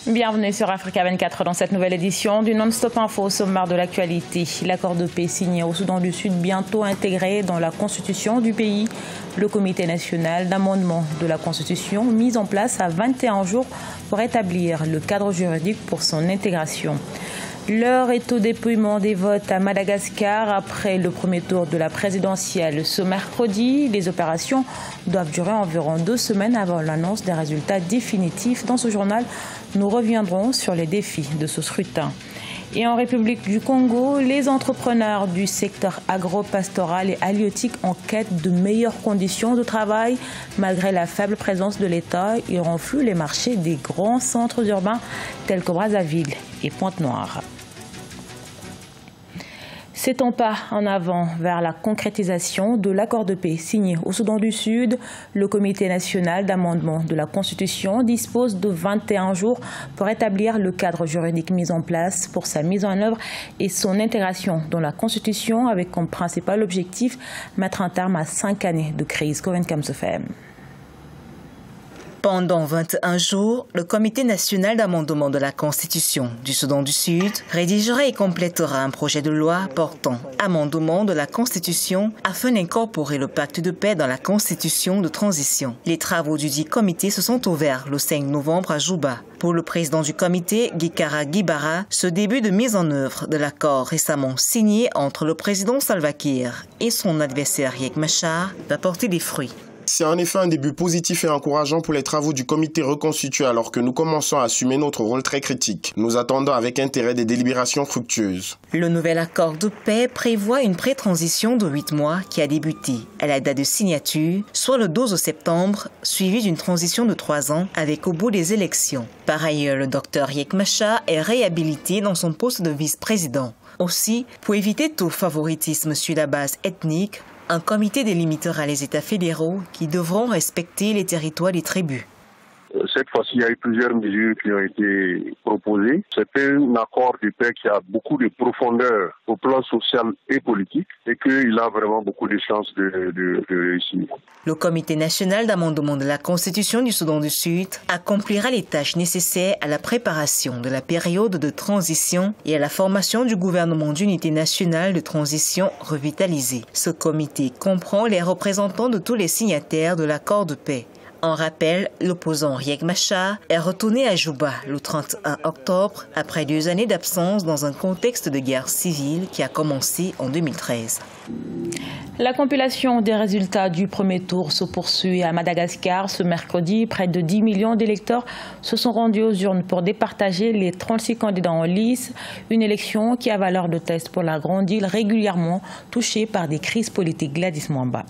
Bienvenue sur Africa 24 dans cette nouvelle édition du Non-Stop Info au sommaire de l'actualité. L'accord de paix signé au Soudan du Sud bientôt intégré dans la constitution du pays. Le comité national d'amendement de la constitution mis en place à 21 jours pour établir le cadre juridique pour son intégration. L'heure est au dépouillement des votes à Madagascar après le premier tour de la présidentielle ce mercredi. Les opérations doivent durer environ 2 semaines avant l'annonce des résultats définitifs. Dans ce journal, nous reviendrons sur les défis de ce scrutin. Et en République du Congo, les entrepreneurs du secteur agro-pastoral et halieutique en quête de meilleures conditions de travail. Malgré la faible présence de l'État, ils renflouent les marchés des grands centres urbains tels que Brazzaville et Pointe-Noire. C'est un pas en avant vers la concrétisation de l'accord de paix signé au Soudan du Sud. Le comité national d'amendement de la Constitution dispose de 21 jours pour établir le cadre juridique mis en place pour sa mise en œuvre et son intégration dans la Constitution avec comme principal objectif mettre un terme à 5 années de crise. Corinne Kamsefem. Pendant 21 jours, le Comité national d'amendement de la Constitution du Soudan du Sud rédigera et complétera un projet de loi portant amendement de la Constitution afin d'incorporer le pacte de paix dans la Constitution de transition. Les travaux du dit comité se sont ouverts le 5 novembre à Juba. Pour le président du comité, Gikara Gibara, ce début de mise en œuvre de l'accord récemment signé entre le président Salva Kiir et son adversaire Riek Machar va porter des fruits. C'est en effet un début positif et encourageant pour les travaux du comité reconstitué alors que nous commençons à assumer notre rôle très critique. Nous attendons avec intérêt des délibérations fructueuses. Le nouvel accord de paix prévoit une pré-transition de 8 mois qui a débuté à la date de signature, soit le 12 septembre, suivie d'une transition de 3 ans avec au bout des élections. Par ailleurs, le docteur Riek Machar est réhabilité dans son poste de vice-président. Aussi, pour éviter tout favoritisme sur la base ethnique, un comité délimitera les États fédéraux qui devront respecter les territoires des tribus. Cette fois-ci, il y a eu plusieurs mesures qui ont été proposées. C'est un accord de paix qui a beaucoup de profondeur au plan social et politique et qu'il a vraiment beaucoup de chances de réussir. Le Comité national d'amendement de la Constitution du Soudan du Sud accomplira les tâches nécessaires à la préparation de la période de transition et à la formation du gouvernement d'unité nationale de transition revitalisé. Ce comité comprend les représentants de tous les signataires de l'accord de paix. En rappel, l'opposant Riek Machar est retourné à Juba le 31 octobre après 2 années d'absence dans un contexte de guerre civile qui a commencé en 2013. La compilation des résultats du premier tour se poursuit à Madagascar. Ce mercredi, près de 10 millions d'électeurs se sont rendus aux urnes pour départager les 36 candidats en lice. Une élection qui a valeur de test pour la grande île régulièrement touchée par des crises politiques. Gladys Mwamba.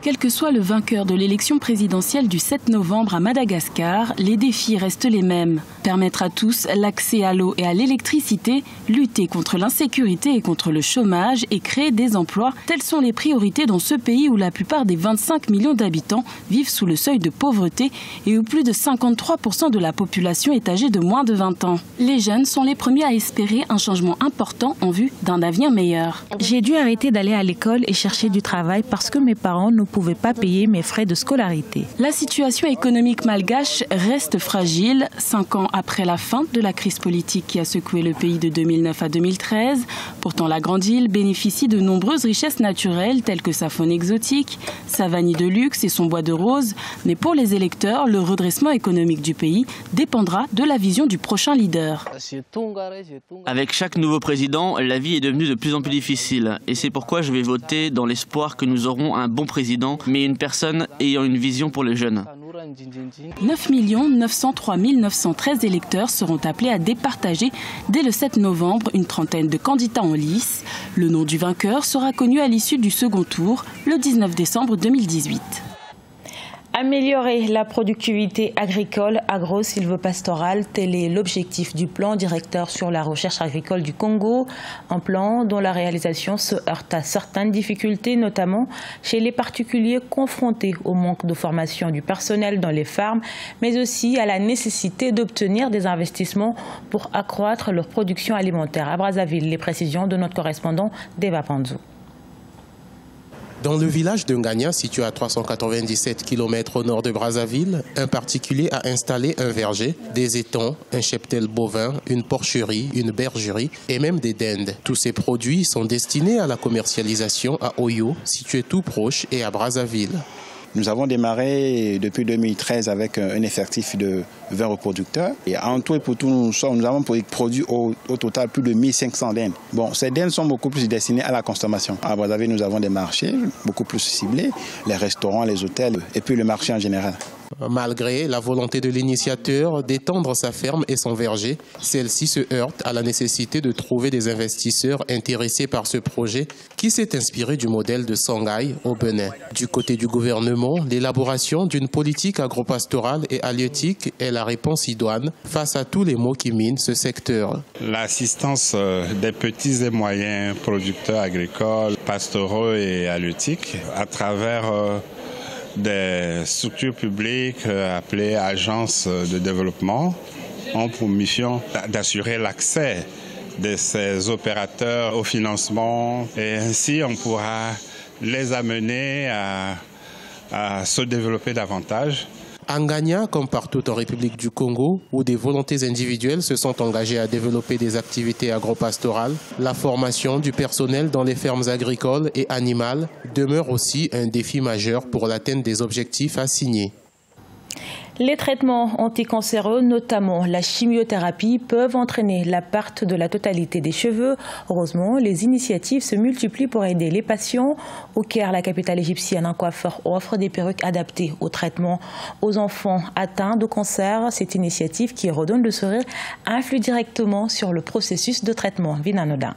Quel que soit le vainqueur de l'élection présidentielle du 7 novembre à Madagascar, les défis restent les mêmes. Permettre à tous l'accès à l'eau et à l'électricité, lutter contre l'insécurité et contre le chômage et créer des emplois, telles sont les priorités dans ce pays où la plupart des 25 millions d'habitants vivent sous le seuil de pauvreté et où plus de 53% de la population est âgée de moins de 20 ans. Les jeunes sont les premiers à espérer un changement important en vue d'un avenir meilleur. J'ai dû arrêter d'aller à l'école et chercher du travail parce que mes parents ne pouvaient pas payer mes frais de scolarité. La situation économique malgache reste fragile. 5 ans après la fin de la crise politique qui a secoué le pays de 2009 à 2013. Pourtant, la grande île bénéficie de nombreuses richesses naturelles telles que sa faune exotique, sa vanille de luxe et son bois de rose. Mais pour les électeurs, le redressement économique du pays dépendra de la vision du prochain leader. Avec chaque nouveau président, la vie est devenue de plus en plus difficile. Et c'est pourquoi je vais voter dans l'espoir que nous aurons un bon président, mais une personne ayant une vision pour les jeunes. 9 903 913 électeurs seront appelés à départager dès le 7 novembre une trentaine de candidats en lice. Le nom du vainqueur sera connu à l'issue du second tour, le 19 décembre 2018. Améliorer la productivité agricole, agro-sylvopastorale, tel est l'objectif du plan directeur sur la recherche agricole du Congo. Un plan dont la réalisation se heurte à certaines difficultés, notamment chez les particuliers confrontés au manque de formation du personnel dans les fermes, mais aussi à la nécessité d'obtenir des investissements pour accroître leur production alimentaire. À Brazzaville, les précisions de notre correspondant Deva Panzo. Dans le village de Ngania, situé à 397 km au nord de Brazzaville, un particulier a installé un verger, des étangs, un cheptel bovin, une porcherie, une bergerie et même des dindes. Tous ces produits sont destinés à la commercialisation à Oyo, situé tout proche, et à Brazzaville. Nous avons démarré depuis 2013 avec un effectif de 20 reproducteurs. Et en tout et pour tout, nous avons produit au total plus de 1500 dindes. Bon, ces dindes sont beaucoup plus destinées à la consommation. À Brazzaville, nous avons des marchés beaucoup plus ciblés, les restaurants, les hôtels et puis le marché en général. Malgré la volonté de l'initiateur d'étendre sa ferme et son verger, celle-ci se heurte à la nécessité de trouver des investisseurs intéressés par ce projet qui s'est inspiré du modèle de Sangaï au Bénin. Du côté du gouvernement, l'élaboration d'une politique agropastorale et halieutique est la réponse idoine face à tous les maux qui minent ce secteur. L'assistance des petits et moyens producteurs agricoles, pastoraux et halieutiques à travers des structures publiques appelées agences de développement ont pour mission d'assurer l'accès de ces opérateurs au financement et ainsi on pourra les amener à se développer davantage. À Ngania, comme partout en République du Congo, où des volontés individuelles se sont engagées à développer des activités agropastorales, la formation du personnel dans les fermes agricoles et animales demeure aussi un défi majeur pour l'atteinte des objectifs assignés. Les traitements anticancéreux, notamment la chimiothérapie, peuvent entraîner la perte de la totalité des cheveux. Heureusement, les initiatives se multiplient pour aider les patients. Au Caire, la capitale égyptienne, un coiffeur offre des perruques adaptées au traitement aux enfants atteints de cancer. Cette initiative qui redonne le sourire influe directement sur le processus de traitement. Vinanoda.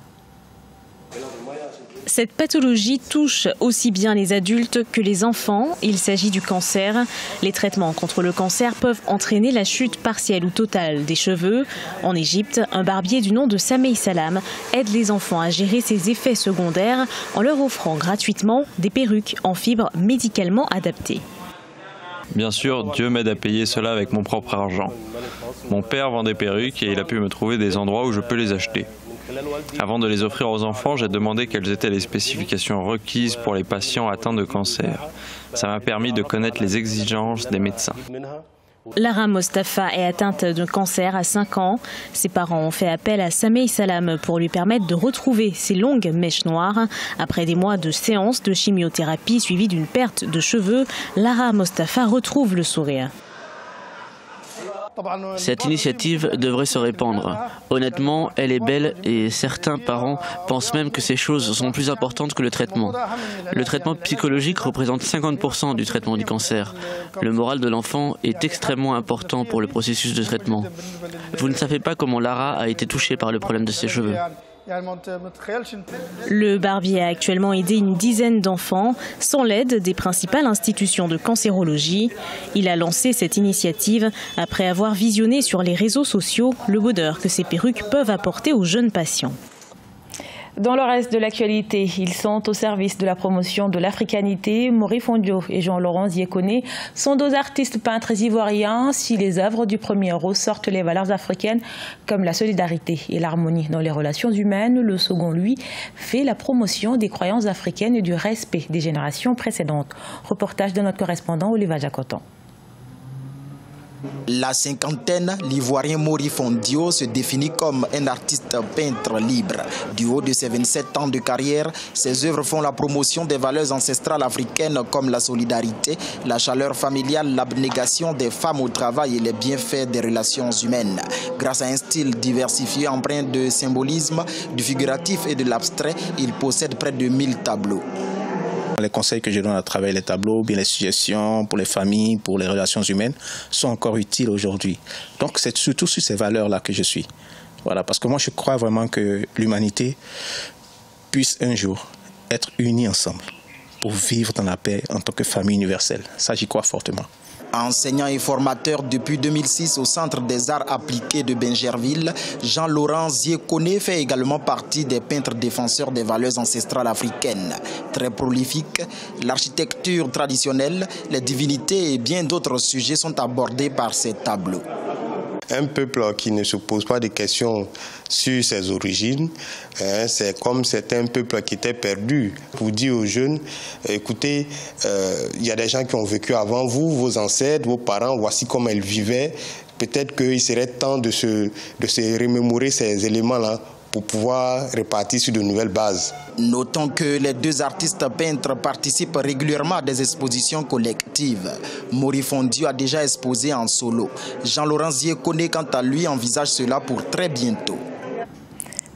Cette pathologie touche aussi bien les adultes que les enfants. Il s'agit du cancer. Les traitements contre le cancer peuvent entraîner la chute partielle ou totale des cheveux. En Égypte, un barbier du nom de Sameh Salam aide les enfants à gérer ces effets secondaires en leur offrant gratuitement des perruques en fibres médicalement adaptées. Bien sûr, Dieu m'aide à payer cela avec mon propre argent. Mon père vend des perruques et il a pu me trouver des endroits où je peux les acheter. Avant de les offrir aux enfants, j'ai demandé quelles étaient les spécifications requises pour les patients atteints de cancer. Ça m'a permis de connaître les exigences des médecins. Lara Mostafa est atteinte de cancer à 5 ans. Ses parents ont fait appel à Sameh Salam pour lui permettre de retrouver ses longues mèches noires. Après des mois de séances de chimiothérapie suivies d'une perte de cheveux, Lara Mostafa retrouve le sourire. Cette initiative devrait se répandre. Honnêtement, elle est belle et certains parents pensent même que ces choses sont plus importantes que le traitement. Le traitement psychologique représente 50% du traitement du cancer. Le moral de l'enfant est extrêmement important pour le processus de traitement. Vous ne savez pas comment Lara a été touchée par le problème de ses cheveux. Le barbier a actuellement aidé une dizaine d'enfants sans l'aide des principales institutions de cancérologie. Il a lancé cette initiative après avoir visionné sur les réseaux sociaux le bonheur que ces perruques peuvent apporter aux jeunes patients. Dans le reste de l'actualité, ils sont au service de la promotion de l'africanité. Maury Fondio et Jean-Laurent Ziekone sont deux artistes peintres ivoiriens. Si les œuvres du premier ressortent les valeurs africaines comme la solidarité et l'harmonie dans les relations humaines, le second, lui, fait la promotion des croyances africaines et du respect des générations précédentes. Reportage de notre correspondant Oliva Jacotan. La cinquantaine, l'Ivoirien Maury Fondio se définit comme un artiste peintre libre. Du haut de ses 27 ans de carrière, ses œuvres font la promotion des valeurs ancestrales africaines comme la solidarité, la chaleur familiale, l'abnégation des femmes au travail et les bienfaits des relations humaines. Grâce à un style diversifié empreint de symbolisme, du figuratif et de l'abstrait, il possède près de 1000 tableaux. Les conseils que je donne à travers les tableaux, bien les suggestions pour les familles, pour les relations humaines, sont encore utiles aujourd'hui. Donc c'est surtout sur ces valeurs-là que je suis. Voilà, parce que moi je crois vraiment que l'humanité puisse un jour être unie ensemble pour vivre dans la paix en tant que famille universelle. Ça, j'y crois fortement. Enseignant et formateur depuis 2006 au Centre des Arts Appliqués de Bingerville, Jean-Laurent Ziekone fait également partie des peintres défenseurs des valeurs ancestrales africaines. Très prolifique, l'architecture traditionnelle, les divinités et bien d'autres sujets sont abordés par ces tableaux. Un peuple qui ne se pose pas de questions sur ses origines, c'est comme c'était un peuple qui était perdu. Pour dire aux jeunes, écoutez, il y a des gens qui ont vécu avant vous, vos ancêtres, vos parents, voici comment ils vivaient. Peut-être qu'il serait temps de se remémorer ces éléments-là pour pouvoir repartir sur de nouvelles bases. Notons que les deux artistes peintres participent régulièrement à des expositions collectives. Mori Fondio a déjà exposé en solo. Jean-Laurent Ziekone, quant à lui, envisage cela pour très bientôt.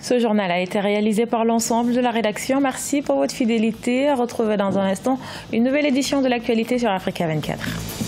Ce journal a été réalisé par l'ensemble de la rédaction. Merci pour votre fidélité. À retrouver dans un instant une nouvelle édition de l'actualité sur Africa 24.